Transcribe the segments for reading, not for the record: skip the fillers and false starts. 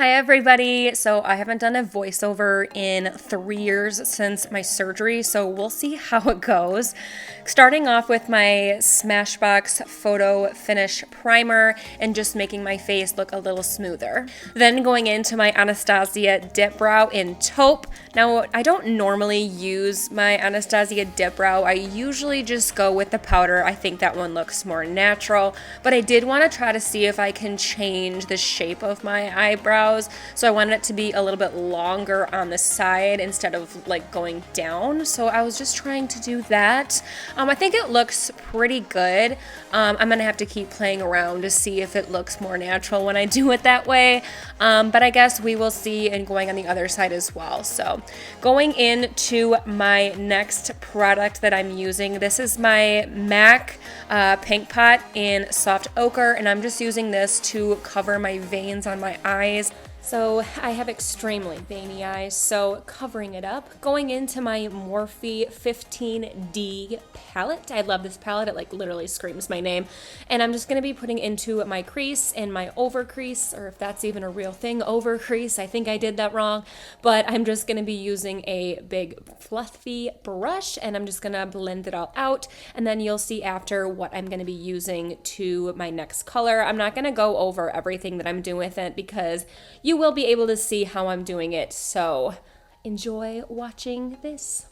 Hi everybody! So I haven't done a voiceover in 3 years since my surgery, so we'll see how it goes. Starting off with my Smashbox Photo Finish Primer and just making my face look a little smoother. Then going into my Anastasia Dip Brow in Taupe. Now I don't normally use my Anastasia Dip Brow, I usually just go with the powder. I think that one looks more natural, but I did want to try to see if I can change the shape of my eyebrows. So I wanted it to be a little bit longer on the side instead of like going down. So I was just trying to do that. I think it looks pretty good. I'm gonna have to keep playing around to see if it looks more natural when I do it that way. But I guess we will see, and going on the other side as well. So going into my next product that I'm using, this is my MAC Pink Pot in Soft Ochre, and I'm just using this to cover my veins on my eyes. So I have extremely veiny eyes, so covering it up. Going into my Morphe 15D palette. I love this palette, it like literally screams my name. And I'm just gonna be putting into my crease and my over crease, or if that's even a real thing, over crease. I think I did that wrong, but I'm just gonna be using a big fluffy brush and I'm just gonna blend it all out. And then you'll see after what I'm gonna be using to my next color. I'm not gonna go over everything that I'm doing with it because you will be able to see how I'm doing it, so enjoy watching this.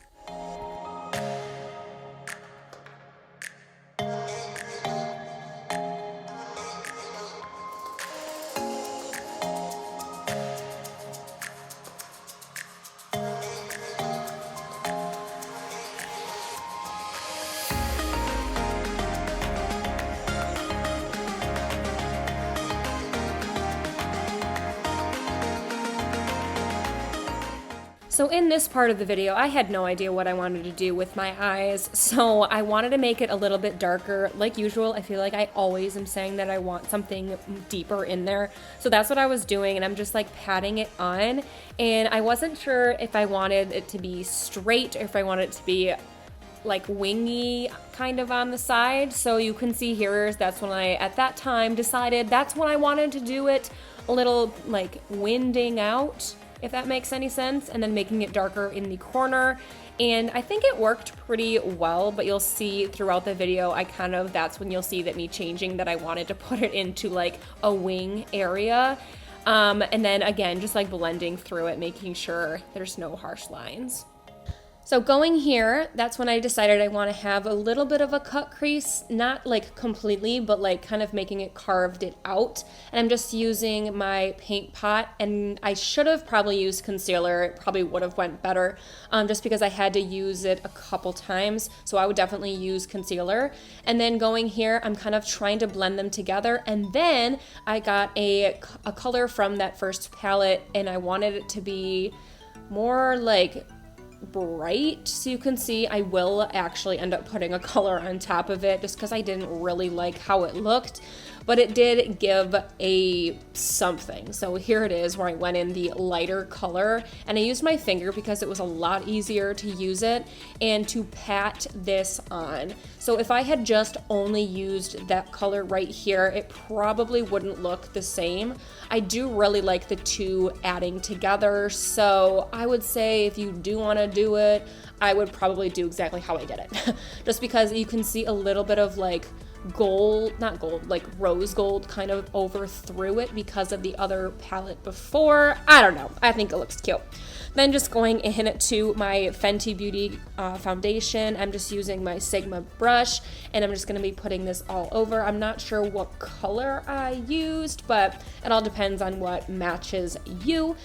So in this part of the video, I had no idea what I wanted to do with my eyes, so I wanted to make it a little bit darker. Like usual, I feel like I always am saying that I want something deeper in there. So that's what I was doing, and I'm just like patting it on, and I wasn't sure if I wanted it to be straight or if I wanted it to be like wingy kind of on the side. So you can see here, that's when I, at that time, decided that's when I wanted to do it, a little like winding out, if that makes any sense, and then making it darker in the corner. And I think it worked pretty well, but you'll see throughout the video, that's when you'll see that me changing that I wanted to put it into like a wing area. And then again, just like blending through it, making sure there's no harsh lines. So going here, that's when I decided I want to have a little bit of a cut crease, not like completely, but like kind of making it carved it out. And I'm just using my paint pot, and I should have probably used concealer. It probably would have went better just because I had to use it a couple times. So I would definitely use concealer. And then going here, I'm kind of trying to blend them together. And then I got a color from that first palette, and I wanted it to be more like bright, so you can see I will actually end up putting a color on top of it just because I didn't really like how it looked, but it did give a something. So here it is where I went in the lighter color, and I used my finger because it was a lot easier to use it and to pat this on. So if I had just only used that color right here, it probably wouldn't look the same. I do really like the two adding together, so I would say if you do want to do it, I would probably do exactly how I did it. Just because you can see a little bit of like gold, not gold, like rose gold kind of over through it because of the other palette before. I don't know, I think it looks cute. Then just going into my Fenty Beauty foundation, I'm just using my Sigma brush, and I'm just going to be putting this all over. I'm not sure what color I used, but it all depends on what matches you.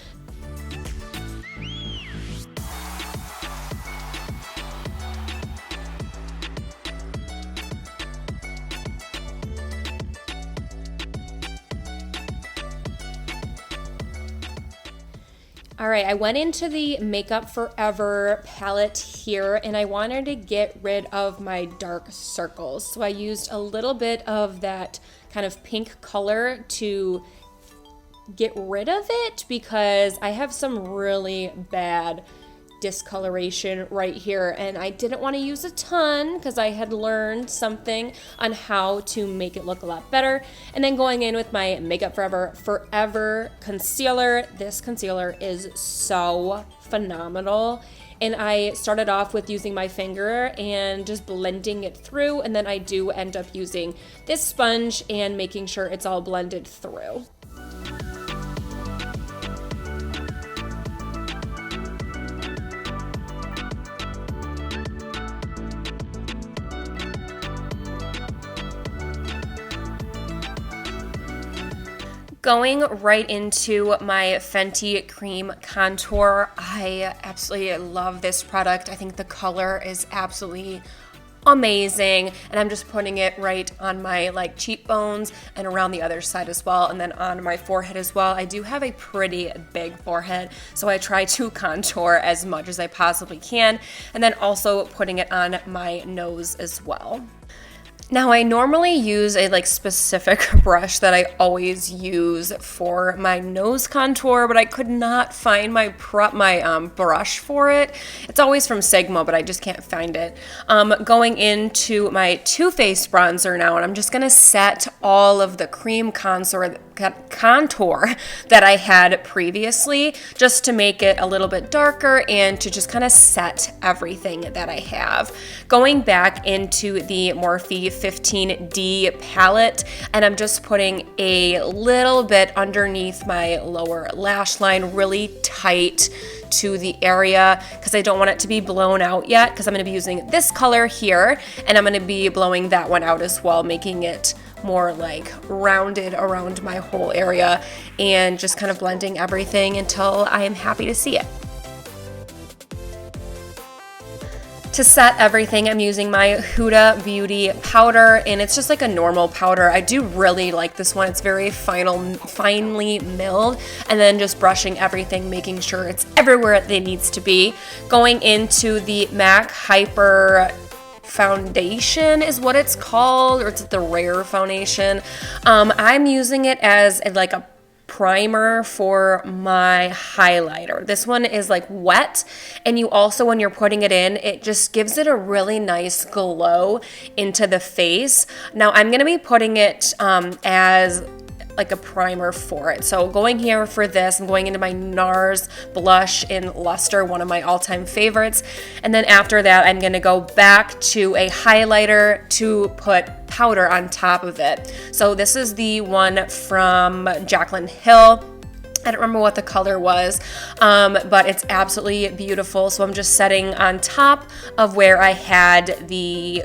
All right, I went into the Makeup Forever palette here, and I wanted to get rid of my dark circles. So I used a little bit of that kind of pink color to get rid of it because I have some really bad discoloration right here, and I didn't want to use a ton because I had learned something on how to make it look a lot better. And then going in with my Makeup Forever concealer. This concealer is so phenomenal. And I started off with using my finger and just blending it through, and then I do end up using this sponge and making sure it's all blended through. Going right into my Fenty Cream Contour. I absolutely love this product. I think the color is absolutely amazing, and I'm just putting it right on my like cheekbones and around the other side as well, and then on my forehead as well. I do have a pretty big forehead, so I try to contour as much as I possibly can, and then also putting it on my nose as well. Now, I normally use a like specific brush that I always use for my nose contour, but I could not find my brush for it. It's always from Sigma, but I just can't find it. Going into my Too Faced bronzer now, and I'm just gonna set all of the cream contour that I had previously, just to make it a little bit darker and to just kind of set everything that I have. Going back into the Morphe 15D palette, and I'm just putting a little bit underneath my lower lash line, really tight to the area, because I don't want it to be blown out yet, because I'm going to be using this color here, and I'm going to be blowing that one out as well, making it more like rounded around my whole area, and just kind of blending everything until I am happy to see it. To set everything, I'm using my Huda Beauty powder, and it's just like a normal powder. I do really like this one. It's very finely milled, and then just brushing everything, making sure it's everywhere it needs to be. Going into the MAC Hyper Foundation is what it's called, or it's the Rare Foundation. I'm using it as like a primer for my highlighter. This one is like wet, and you also, when you're putting it in, it just gives it a really nice glow into the face. Now I'm going to be putting it as like a primer for it. So going here for this, I'm going into my NARS blush in Luster, one of my all-time favorites. And then after that, I'm gonna go back to a highlighter to put powder on top of it. So this is the one from Jaclyn Hill. I don't remember what the color was, but it's absolutely beautiful. So I'm just setting on top of where I had the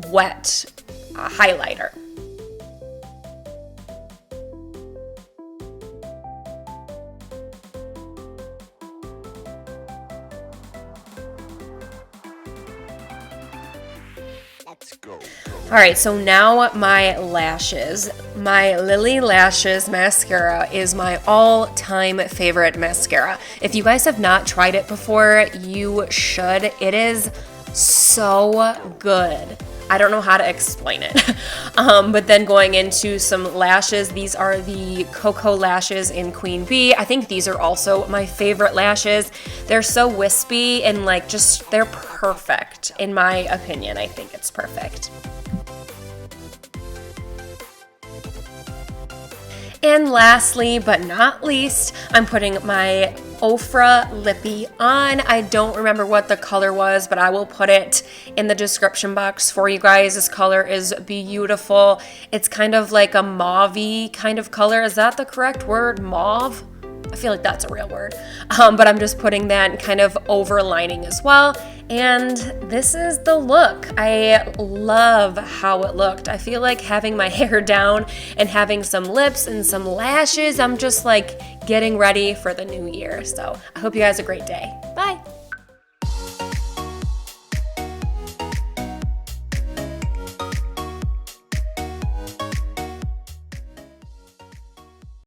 wet highlighter. All right, so now my lashes. My Lily Lashes mascara is my all-time favorite mascara. If you guys have not tried it before, you should. It is so good. I don't know how to explain it. But then going into some lashes, these are the Cocoa Lashes in Queen Bee. I think these are also my favorite lashes. They're so wispy and like just, they're perfect. In my opinion, I think it's perfect. And lastly, but not least, I'm putting my Ofra Lippy on. I don't remember what the color was, but I will put it in the description box for you guys. This color is beautiful. It's kind of like a mauve-y kind of color. Is that the correct word? Mauve? I feel like that's a real word. But I'm just putting that kind of overlining as well. And this is the look. I love how it looked. I feel like having my hair down and having some lips and some lashes, I'm just like getting ready for the new year. So I hope you guys have a great day. Bye.